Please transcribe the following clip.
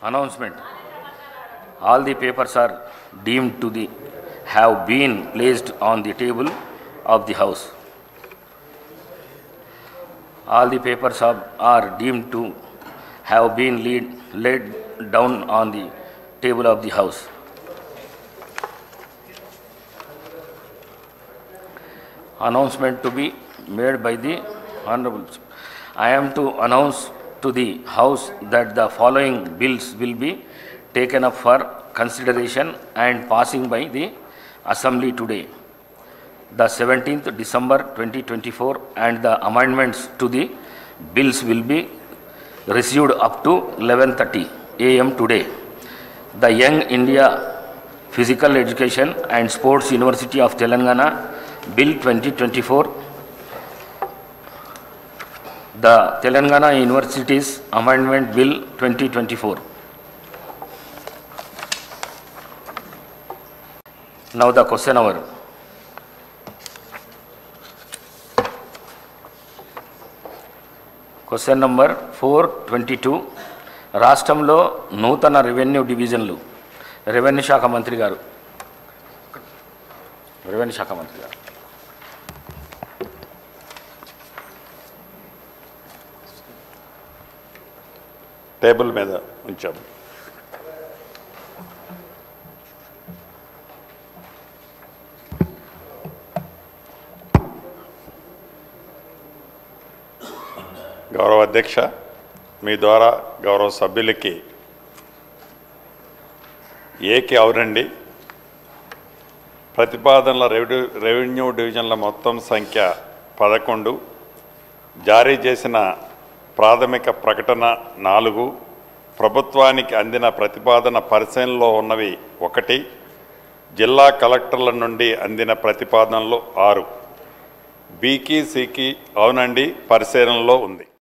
Announcement. All the papers are deemed to have been placed on the table of the House. All the papers are deemed to have been laid down on the table of the House. Announcement to be made by the Honorable. I am to announce to the House that the following bills will be taken up for consideration and passing by the Assembly today. The 17th December 2024 and the amendments to the bills will be received up to 11:30 a.m. today. The Young India Physical Education and Sports University of Telangana Bill 2024, the Telangana Universities Amendment Bill 2024. Now the question hour. Question number 422. రాష్ట్రంలో నూతన revenue డివిజన్లు. Revenue శాఖ మంత్రి గారు. Table మీద ఉంచాము. గౌరవ అధ్యక్ష, మీ ద్వారా గౌరవ సభ్యులకి ఏకి అవునండి ప్రతిపాదనల రెవెన్యూ డివిజన్ల మొత్తం సంఖ్య 11, జారీ చేసిన ప్రాథమిక ప్రకటన 4, ప్రభుత్వానికి అందిన ప్రతిపాదన పరిశీలనలో ఉన్నవి 1, జిల్లా కలెక్టర్ల నుండి అందిన ప్రతిపాదనలు 6. బీకి సికి అవునండి పరిశీలనలో ఉంది.